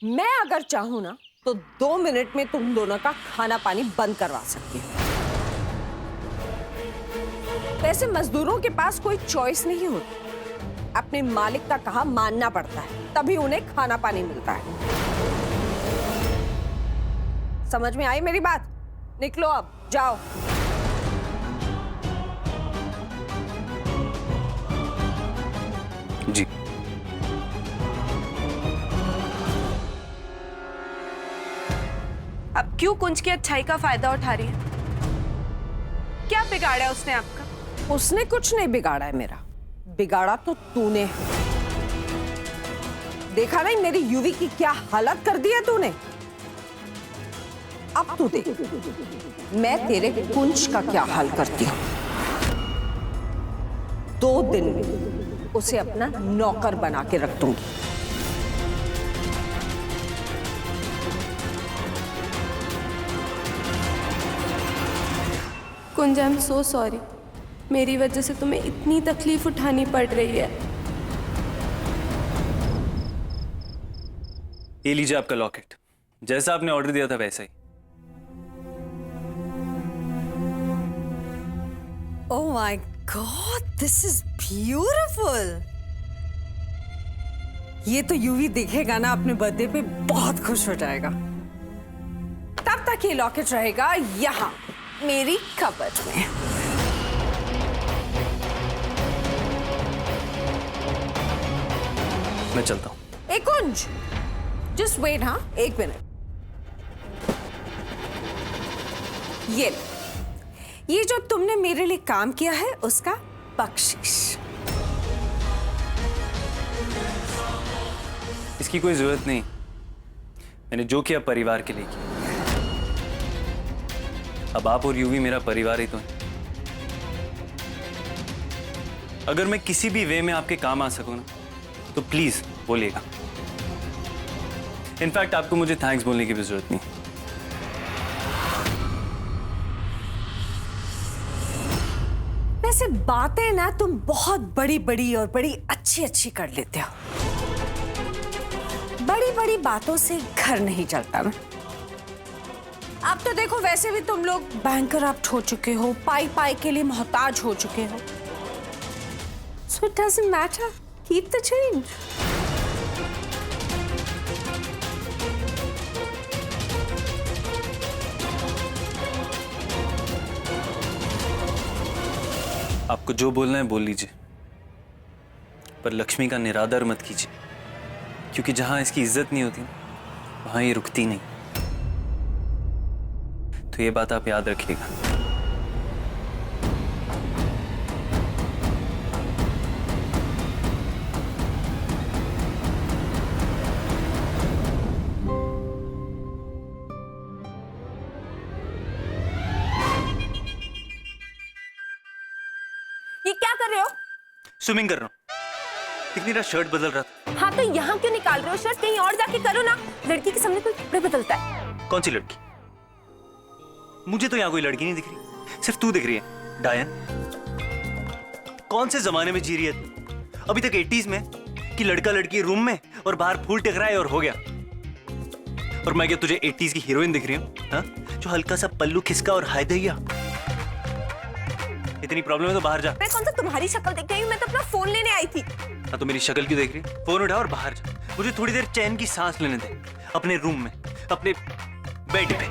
मैं अगर चाहूं ना तो 2 मिनट में तुम दोनों का खाना पानी बंद करवा सकती हूँ। वैसे मजदूरों के पास कोई चॉइस नहीं होती, अपने मालिक का कहा मानना पड़ता है, तभी उन्हें खाना पानी मिलता है। समझ में आई मेरी बात? निकलो अब, जाओ। जी। अब क्यों कुंज की अच्छाई का फायदा उठा रही है? क्या बिगाड़ा है उसने आपका? उसने कुछ नहीं बिगाड़ा है मेरा, बिगाड़ा तो तूने। देखा नहीं मेरी यूवी की क्या हालत कर दी है तूने? अब तू देख मैं तेरे कुंज का क्या हाल करती हूं। 2 दिन में उसे अपना नौकर बना के रख दूंगी। कुंज, आई एम सो सॉरी। मेरी वजह से तुम्हें इतनी तकलीफ उठानी पड़ रही है। ये लीजिए आपका लॉकेट, जैसा आपने ऑर्डर दिया था वैसा ही। Oh my God, this is beautiful. ये तो यूवी देखेगा ना अपने बर्थडे पे बहुत खुश हो जाएगा। तब तक ये लॉकेट रहेगा यहाँ मेरी कबर्ड में। मैं चलता हूँ। एक कुंज, जस्ट वेट। हाँ 1 मिनट। ये जो तुमने मेरे लिए काम किया है उसका बख्शिश। इसकी कोई जरूरत नहीं, मैंने जो किया परिवार के लिए किया। अब आप और यूवी मेरा परिवार ही तो है। अगर मैं किसी भी वे में आपके काम आ सकूं ना तो प्लीज बोलिएगा। इनफैक्ट आपको मुझे थैंक्स बोलने की भी जरूरत नहीं। वैसे बातें ना तुम बहुत बड़ी बड़ी और बड़ी अच्छी अच्छी कर लेते हो। बड़ी बड़ी बातों से घर नहीं चलता ना। अब तो देखो वैसे भी तुम लोग बैंकरप्ट हो चुके हो, पाई पाई के लिए मोहताज हो चुके हो। So it doesn't matter. Keep the change. आपको जो बोलना है बोल लीजिए, पर लक्ष्मी का निरादर मत कीजिए, क्योंकि जहां इसकी इज्जत नहीं होती वहां ये रुकती नहीं। तो ये बात आप याद रखिएगा। ये क्या कर रहे हो? स्विमिंग कर रहा हूं। इतनी रात शर्ट बदल रहा था। हाँ तो यहाँ क्यों निकाल रहे हो शर्ट? कहीं और जाके करो ना। लड़की के सामने कोई कपड़े बदलता है? कौन सी लड़की? मुझे तो यहाँ कोई लड़की नहीं दिख रही, सिर्फ तू दिख रही है। डायन, कौन से जमाने में जी रही है तू? अभी तक 80s में कि लड़का लड़की रूम में और बाहर फूल टकराए और हो गया। और मैं क्या तुझे 80s की हीरोइन दिख रही हूँ? हाँ, जो हल्का सा पल्लू खिसका और हाय दैया। इतनी प्रॉब्लम है तो बाहर जा। मैं कौन सा तुम्हारी शक्ल देख रही हूँ? मैं तो अपना फोन लेने आई थी। हाँ तो मेरी शक्ल क्यों देख रही? फोन उठा और बाहर जा। मुझे थोड़ी देर चैन की सांस लेने दे, अपने रूम में, अपने बेड पे।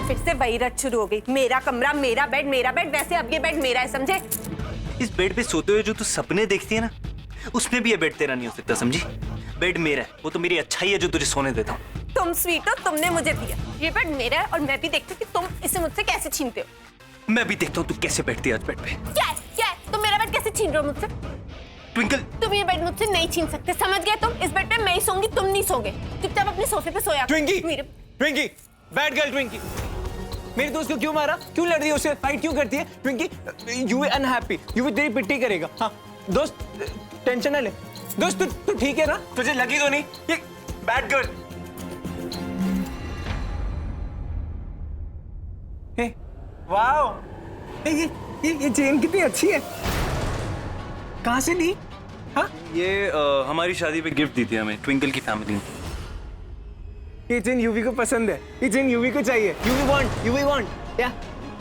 फिर से वही रट शुरू हो गई। मेरा कमरा, मेरा बेड, मेरा बेड। वैसे अब ये बेड मेरा है, समझे? इस बेड पे सोते हुए जो तू सपने देखती है ना, उसमें भी ये बेड तेरा नहीं हो सकता, समझी? बेड मेरा है, वो तो मेरी अच्छाई है जो तुझे सोने देता हूँ। तुम स्वीट हो, तुमने मुझे दिया। ये बेड मेरा है और मैं भी देखती हूँ कि तुम इसे मुझसे कैसे छीनते हो। मैं भी देखता हूँ तू कैसे बैठती है आज बेड पे। क्या है? क्या है? तुम मेरा बेड कैसे छीन रहे हो मुझसे? ट्विंकल, तुम ये बेड मुझसे नहीं छीन सकते, समझ गए? तुम इस बेड पे मैं ही सोऊंगी, तुम नहीं सोगे। चुपचाप अपने सोफे पे सोया। ट्विंकी, मेरे ट्विंकी, बैड गर्ल ट्विंकी। मेरे दोस्त को क्यों मारा? क्यों लड़ रही है उससे? फाइट क्यों करती है? ट्विंकी, यू भी अनहैप्पी, यू भी तेरी पिट्टी करेगा। हाँ दोस्त, टेंशन ना ले। दोस्त तू ठीक है ना? तुझे लगी तो नहीं? ये बैड गर्ल। हे, वाओ, ये चेन कितनी अच्छी है। कहाँ से ली? हाँ? ये हमारी शादी पे गिफ्ट दी थी हमें ट्विंकल की फैमिली ने। ये चेन यूवी को पसंद है, ये चेन यूवी को चाहिए। यूवी वांट या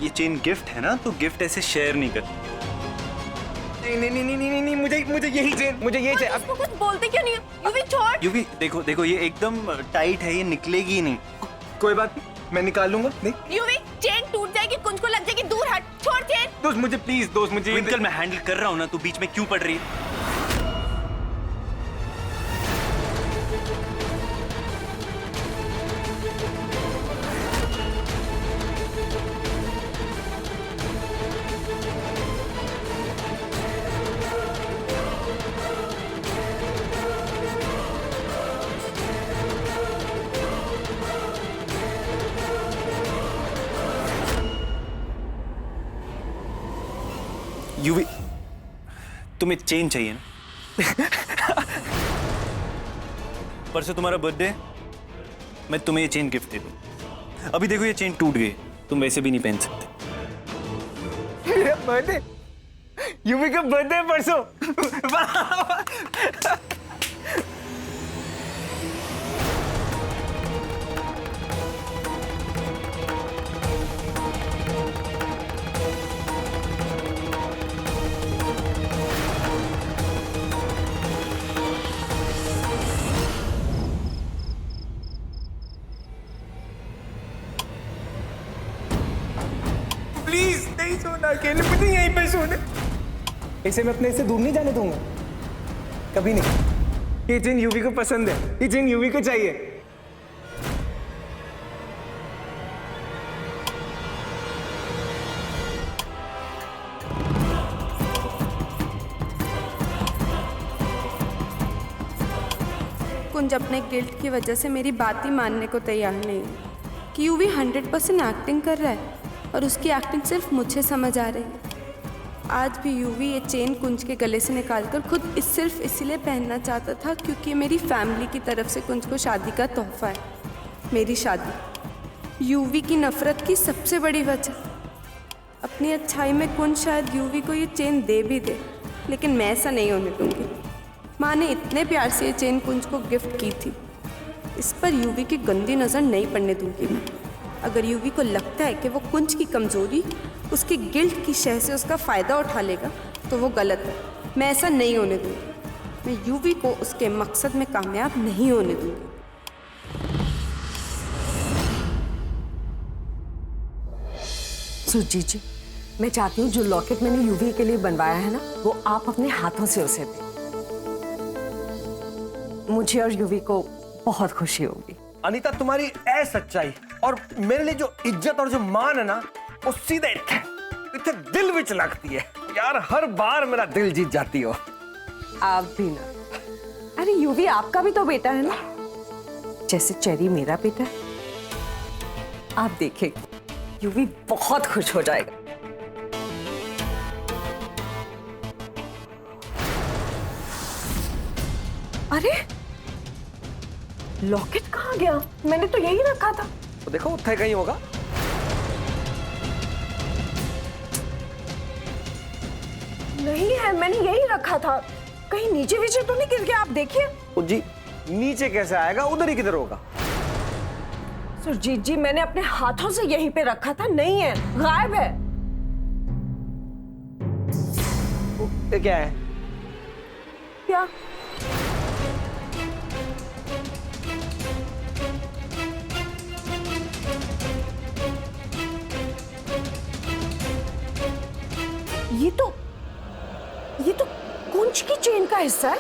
ये चेन गिफ्ट है ना, तो गिफ्ट ऐसे शेयर नहीं कर। नहीं, मुझे यही चेन, मुझे ये चाहिए। उसको कुछ बोलते क्यों नहीं? यूवी छोड़। यूवी देखो देखो, ये एकदम टाइट है, ये निकलेगी ही नहीं। कोई बात नहीं, मैं निकाल लूंगा। नहीं यूवी, चेन टूट जाएगी, कुंज को लग जाएगी, दूर हट, छोड़ चेन। दोस्त मुझे प्लीज, दोस्त मुझे ट्विंकल मैं हैंडल कर रहा हूँ ना, तू बीच में क्यों पड़ रही है? यूवी, तुम्हें चेन चाहिए ना? परसों तुम्हारा बर्थडे, मैं तुम्हें ये चेन गिफ्ट दे दूं। अभी देखो ये चेन टूट गई, तुम वैसे भी नहीं पहन सकते। मेरा बर्थडे, यूवी का बर्थडे है परसों। प्लीज नहीं सोना अकेले, मुझे यहीं पे सोने। इसे मैं अपने से दूर नहीं जाने दूंगा, कभी नहीं। ये चेन यूवी को पसंद है, ये चेन यूवी को चाहिए। कुंज अपने गिल्ट की वजह से मेरी बात ही मानने को तैयार नहीं है कि यूवी 100% एक्टिंग कर रहा है और उसकी एक्टिंग सिर्फ मुझे समझ आ रही है। आज भी यूवी ये चेन कुंज के गले से निकालकर खुद सिर्फ इसीलिए पहनना चाहता था क्योंकि मेरी फैमिली की तरफ से कुंज को शादी का तोहफा है। मेरी शादी यूवी की नफरत की सबसे बड़ी वजह। अपनी अच्छाई में कुंज शायद यूवी को ये चेन दे भी दे, लेकिन मैं ऐसा नहीं होने दूंगी। माँ ने इतने प्यार से ये चेन कुंज को गिफ्ट की थी, इस पर यूवी की गंदी नज़र नहीं पड़ने दूंगी मैं। अगर यूवी को लगता है कि वो कुंज की कमज़ोरी, उसकी गिल्ट की शह से उसका फ़ायदा उठा लेगा, तो वो गलत है। मैं ऐसा नहीं होने दूंगी। मैं यूवी को उसके मकसद में कामयाब नहीं होने दूंगी। सुजीत जी, मैं चाहती हूँ जो लॉकेट मैंने यूवी के लिए बनवाया है ना, वो आप अपने हाथों से उसे दें। मुझे और यूवी को बहुत खुशी होगी। अनीता, तुम्हारी ऐ सच्चाई और मेरे लिए जो इज्जत और जो मान है ना, वो सीधे इतने दिल विच लगती है यार। हर बार मेरा दिल जीत जाती हो। आप भी ना। अरे यूवी आपका भी तो बेटा है ना, जैसे चेरी मेरा बेटा है। आप देखिए, यूवी बहुत खुश हो जाएगा। अरे लॉकेट कहाँ गया? मैंने तो यही रखा था। तो देखो उत्थे कहीं होगा। नहीं है, मैंने यही रखा था। कहीं नीचे वीचे तो नहीं गिर गया? आप देखिए। ओ जी, नीचे कैसे आएगा? उधर ही किधर होगा? सुरजीत जी, मैंने अपने हाथों से यहीं पे रखा था। नहीं है, गायब है। ये क्या है? क्या? ये तो कुंज की चेन का हिस्सा है।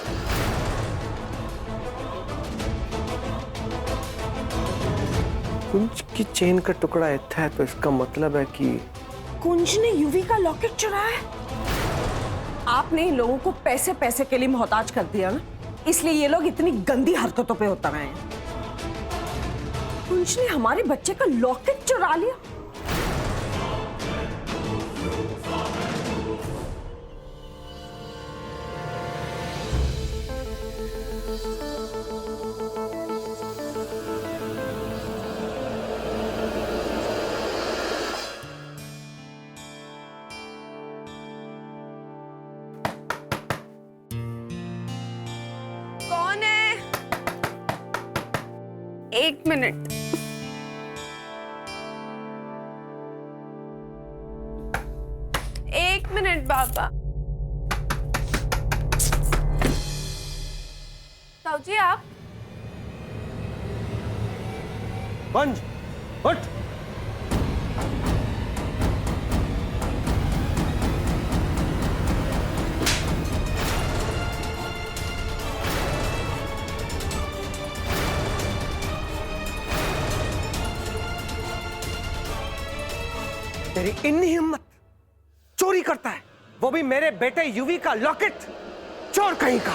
कुंज की चेन का टुकड़ा इतना है, तो इसका मतलब है कि कुंज ने यूवी का लॉकेट चुराया है। आपने इन लोगों को पैसे पैसे के लिए मोहताज कर दिया ना, इसलिए ये लोग इतनी गंदी हरकतों पे उतर रहे हैं। कुंज ने हमारे बच्चे का लॉकेट चुरा लिया। एक मिनट। एक मिनट बाबा। ताऊ जी आप पंच, उठ। तेरी इतनी हिम्मत, चोरी करता है, वो भी मेरे बेटे युवी का लॉकेट। चोर कहीं का।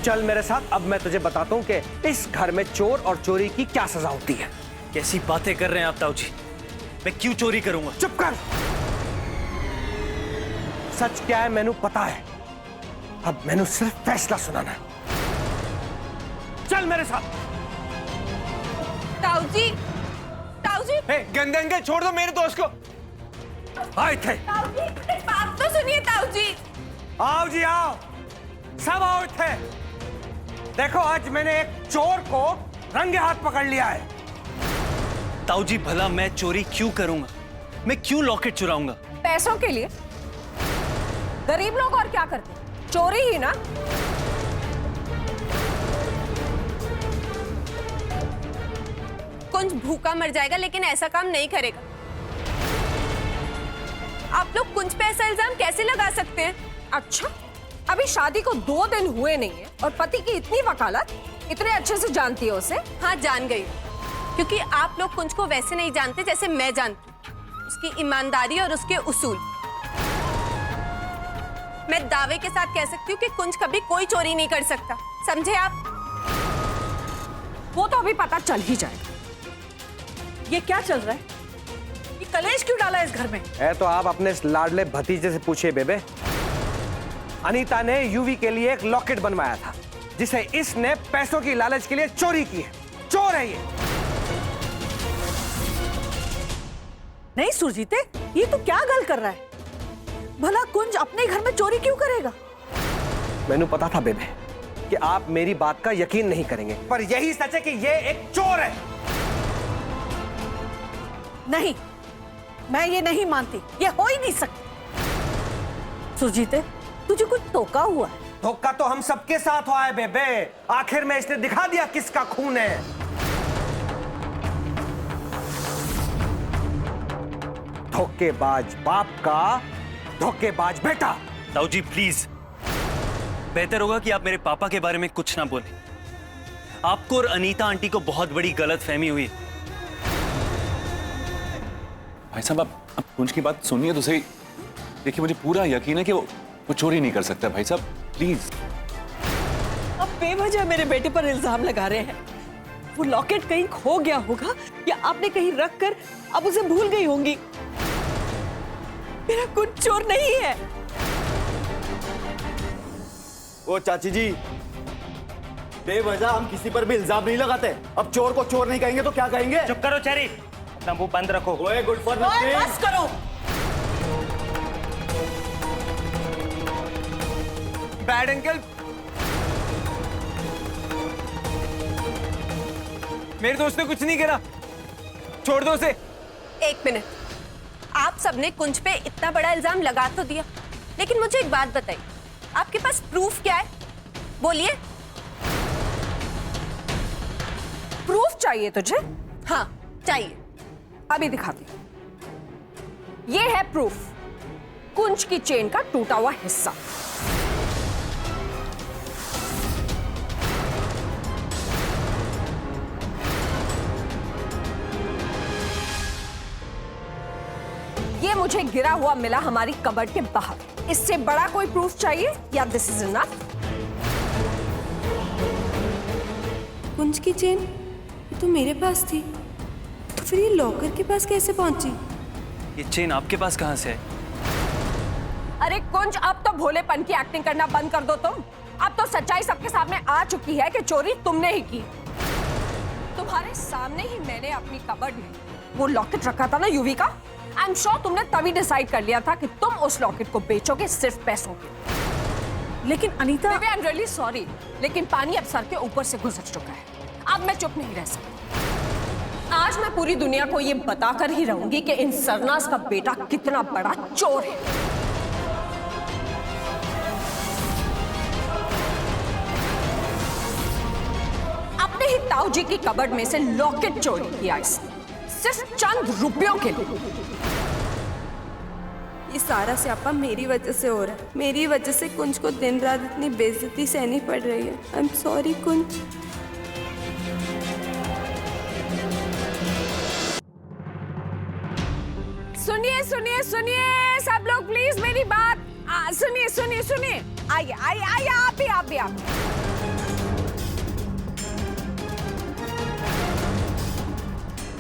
चल मेरे साथ, अब मैं तुझे बताता हूं कि इस घर में चोर और चोरी की क्या सजा होती है। कैसी बातें कर रहे हैं आप ताऊ जी? मैं क्यों चोरी करूंगा? चुप कर। सच क्या है मैनू पता है, अब मैनू सिर्फ फैसला सुनाना है। चल मेरे साथ। ताऊ जी, ताऊ जी, गंदे अंकल छोड़ दो मेरे दोस्त को। आए थे। ताऊ जी, बात तो सुनिए ताऊ जी। आओ जी आओ, सब आओ थे। देखो आज मैंने एक चोर को रंगे हाथ पकड़ लिया है। ताऊ जी भला मैं चोरी क्यों करूंगा? मैं क्यों लॉकेट चुराऊंगा? पैसों के लिए। गरीब लोग और क्या करते? चोरी ही ना। कुंज भूखा मर जाएगा लेकिन ऐसा काम नहीं करेगा। आप लोग कुंज पे ऐसा इल्जाम कैसे लगा सकते हैं? अच्छा, अभी शादी को 2 दिन हुए नहीं है और पति की इतनी वकालत, इतने अच्छे से जानती हो उसे? हाँ जान गई, क्योंकि आप लोग कुंज को वैसे नहीं जानते जैसे मैं जानती हूँ। उसकी ईमानदारी और उसके उसूल। मैं दावे के साथ कह सकती हूँ कि कुंज कभी कोई चोरी नहीं कर सकता, समझे आप? वो तो अभी पता चल ही जाएगा। ये क्या चल रहा है? ये कलेश क्यों डाला इस घर में? है तो आप अपने इस लाडले भतीजे से पूछिए बेबे। अनीता ने यूवी के लिए एक लॉकेट बनवाया था, जिसे इसने पैसों की लालच के लिए चोरी की है। चोर है ये। नहीं सुरजीते, ये तो क्या गल कर रहा है? भला कुंज अपने घर में चोरी क्यों करेगा? मैंने पता था बेबे कि आप मेरी बात का यकीन नहीं करेंगे, पर यही सच है कि ये एक चोर है। नहीं, मैं ये नहीं मानती। ये हो ही नहीं सकती। सुरजीते, तुझे कुछ धोखा हुआ है। धोखा तो हम सबके साथ हुआ है बेबे। आखिर में इसने दिखा दिया किसका खून है। धोखेबाज बाप का धोखेबाज बेटा। ताऊ जी प्लीज, बेहतर होगा कि आप मेरे पापा के बारे में कुछ ना बोलें। आपको और अनीता आंटी को बहुत बड़ी गलतफहमी हुई। भाई साहब आप कुंज की बात सुनिए तो सही। देखिए मुझे पूरा यकीन है कि वो चोरी नहीं कर सकता। भाई साहब प्लीज। अब बेवजह मेरे बेटे पर इल्जाम लगा रहे हैं। वो लॉकेट कहीं खो गया होगा या आपने कहीं रख कर अब उसे भूल गई होंगी। मेरा कुछ चोर नहीं है। ओ चाची जी, बेवजह हम किसी पर भी इल्जाम नहीं लगाते। अब चोर को चोर नहीं कहेंगे तो क्या कहेंगे? चुप करो चेरी, अपना मुंह बंद रखो। ओए गुड फॉर ओए, नथिंग। बस करो। बैड अंकल, मेरे दोस्त ने कुछ नहीं करा, छोड़ दो उसे। एक मिनट, आप सबने कुंज पे इतना बड़ा इल्जाम लगा तो दिया, लेकिन मुझे एक बात बताइए, आपके पास प्रूफ क्या है? बोलिए। प्रूफ चाहिए तुझे? हाँ चाहिए। अभी दिखाती हूं। ये है प्रूफ, कुंज की चेन का टूटा हुआ हिस्सा। ये मुझे गिरा हुआ मिला हमारी कबर्ड के बाहर। इससे बड़ा कोई प्रूफ चाहिए या दिस इज इनफ? कुंज की चेन ये तो मेरे पास थी, तो फिर ये लॉकर के पास कैसे पहुंची? ये चेन आपके पास कहां से है? अरे कुंज, अब तो भोलेपन की एक्टिंग करना बंद कर दो तुम। अब तो सच्चाई सबके सामने आ चुकी है कि चोरी तुमने ही की। तुम्हारे सामने ही मैंने अपनी कबर्ड में वो लॉकेट रखा था ना यूवी का। आई एम श्योर तुमने तभी डिसाइड कर लिया था कि तुम उस लॉकेट को बेचोगे सिर्फ पैसों के। लेकिन Anita, baby I am really sorry, लेकिन पानी अब सर के ऊपर से गुजर चुका है। अब मैं चुप नहीं रह सकती। आज मैं पूरी दुनिया को ये बताकर ही रहूंगी कि इन सरनास का बेटा कितना बड़ा चोर है। अपने ही ताऊ जी की कबर्ड में से लॉकेट चोरी किया इसने, सिर्फ चंद रुपयों के लिए। ये सारा स्यापा मेरी वजह से हो रहा है। मेरी वजह से कुंज को दिन रात इतनी बेइज्जती सहनी पड़ रही है। आई एम सॉरी कुंज। सुनिए सुनिए सुनिए सब लोग, प्लीज मेरी बात सुनिए सुनिए सुनिए। आइए आइए आइए, आप भी आप।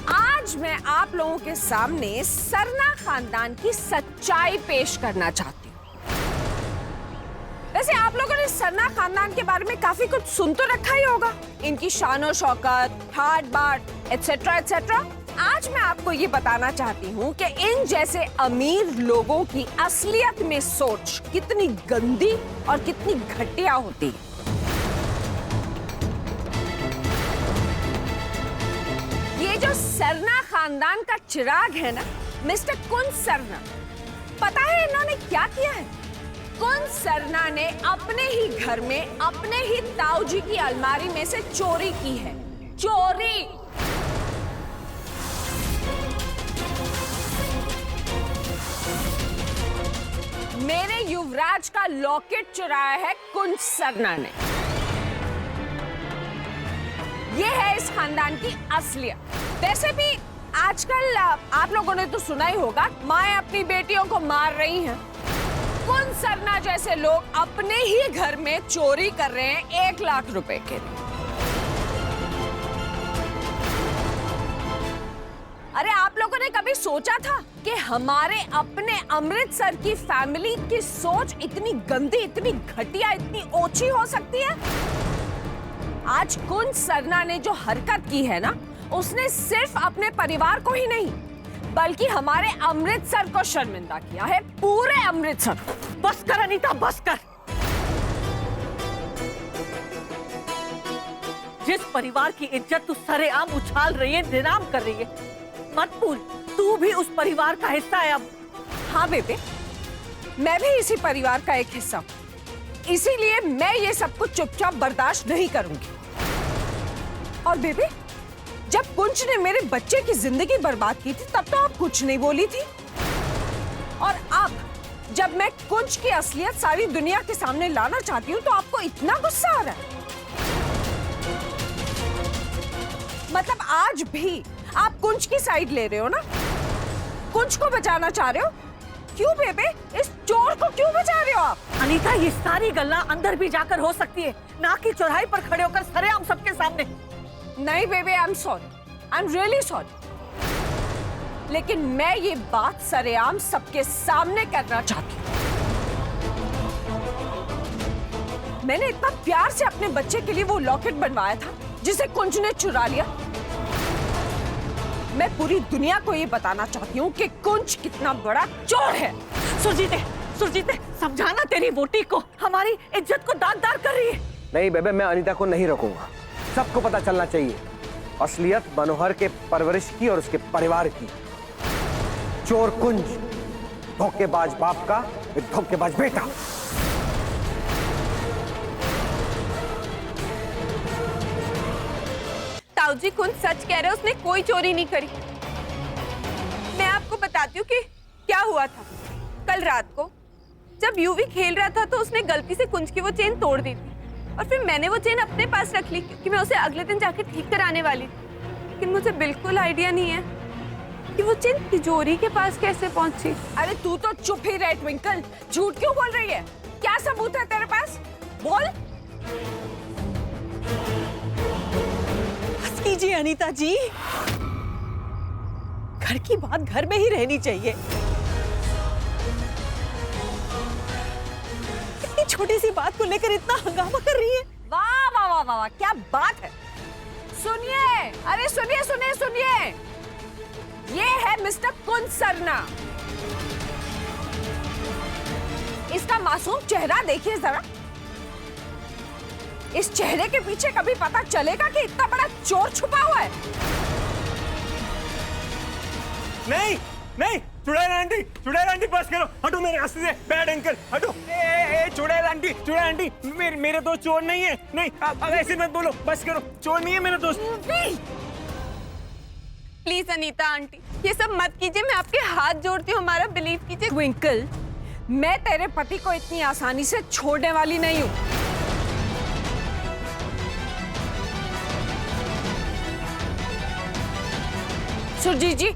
आज मैं आप लोगों के सामने सरना खानदान की सच्चाई पेश करना चाहती हूँ। वैसे आप लोगों ने सरना खानदान के बारे में काफी कुछ सुन तो रखा ही होगा, इनकी शान शौकत, ठाट बाट एटसेट्रा एटसेट्रा। आज मैं आपको ये बताना चाहती हूँ कि इन जैसे अमीर लोगों की असलियत में सोच कितनी गंदी और कितनी घटिया होती है। ये जो सरना खानदान का चिराग है ना, मिस्टर कुंज सरना, पता है इन्होंने क्या किया है? कुंज सरना ने अपने ही घर में अपने ही ताऊ जी की अलमारी में से चोरी की है। चोरी! मेरे युवराज का लॉकेट चुराया है कुंज सरना ने। ये है इस खानदान की असलियत। वैसे भी आजकल आप लोगों ने तो सुना ही होगा, माएं अपनी बेटियों को मार रही हैं। कुंज सरना जैसे लोग अपने ही घर में चोरी कर रहे हैं 1 लाख रुपए के लिए। अरे आप लोगों ने कभी सोचा था कि हमारे अपने अमृतसर की फैमिली की सोच इतनी गंदी, इतनी घटिया, इतनी ओछी हो सकती है? आज कुंज सरना ने जो हरकत की है ना, उसने सिर्फ अपने परिवार को ही नहीं बल्कि हमारे अमृतसर को शर्मिंदा किया है, पूरे अमृतसर। बस कर अनीता, बस कर। जिस परिवार की इज्जत तू सरेआम उछाल रही है, नीलाम कर रही है, मत भूल तू भी उस परिवार का हिस्सा है अब। हाँ बेबे, मैं भी इसी परिवार का एक हिस्सा हूँ, इसीलिए मैं ये सब कुछ चुपचाप बर्दाश्त नहीं करूंगी। और बेबे, जब कुंज ने मेरे बच्चे की जिंदगी बर्बाद की थी तब तो आप कुछ नहीं बोली थी, और अब जब मैं कुंज की असलियत सारी दुनिया के सामने लाना चाहती हूँ तो आपको इतना गुस्सा आ रहा है। मतलब आज भी आप कुंज की साइड ले रहे हो ना? कुंज को बचाना चाह रहे हो? क्यों बेबे, इस चोर को क्यों बचा रहे हो आप? अनीता, ये सारी गल्ला अंदर भी जाकर हो सकती है, ना कि चौराहे पर खड़े होकर सरेआम सबके सामने। नहीं बेबे, I am sorry, I am really sorry, लेकिन मैं ये बात सरेआम सबके सामने करना चाहती हूँ। मैंने इतना प्यार से अपने बच्चे के लिए वो लॉकेट बनवाया था जिसे कुंज ने चुरा लिया। मैं पूरी दुनिया को ये बताना चाहती हूँ कि कुंज कितना बड़ा चोर है। सुरजीत, समझाना तेरी वोटी को, हमारी इज्जत को दागदार कर रही है। नहीं बेबे, मैं अनीता को नहीं रोकूंगा। सबको पता चलना चाहिए असलियत मनोहर के परवरिश की और उसके परिवार की। चोर कुंज, धोखेबाज बाप का एक धोखेबाज बेटा। ताऊ जी, कुंज सच कह रहे, उसने कोई चोरी नहीं करी। मैं आपको बताती हूँ कि क्या हुआ था। कल रात को जब यूवी खेल रहा था तो उसने गलती से कुंज की वो चेन तोड़ दी थी, और फिर मैंने वो चेन अपने पास रख ली क्योंकि मैं उसे अगले दिन जाके ठीक कराने वाली थी। लेकिन मुझे बिल्कुल आइडिया नहीं है कि वो चेन तिजोरी के पास कैसे पहुंची। अरे तू तो चुप ही रह ट्विंकल, झूठ क्यों बोल रही है? क्या सबूत है तेरे पास? बोल। बस कीजिए अनीता जी, घर की बात घर में ही रहनी चाहिए। इतनी छोटी सी बात को लेकर इतना हंगामा कर रही है। वाह वाह वाह वाह, क्या बात है। सुनिए, अरे सुनिए सुनिए सुनिए, ये है मिस्टर कुंज सरना। इसका मासूम चेहरा देखिए जरा, इस चेहरे के पीछे कभी पता चलेगा कि इतना बड़ा चोर छुपा हुआ है? नहीं नहीं, चुड़ैल आंटी बस करो, हटो मेरे रास्ते से, बैड अंकल हटो। ए चुड़ैल आंटी मेरे दोस्त चोर नहीं है, नहीं अब ऐसे मत बोलो, बस करो, चोर नहीं है मेरा दोस्त। प्लीज अनीता आंटी, ये सब मत कीजिए, मैं आपके हाथ जोड़ती हूँ, हमारा बिलीव कीजिए। ट्विंकल, मैं तेरे पति को इतनी आसानी से छोड़ने वाली नहीं हूं। सुरजीत जी,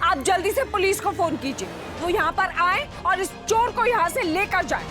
आप जल्दी से पुलिस को फोन कीजिए, वो यहाँ पर आए और इस चोर को यहाँ से लेकर जाए।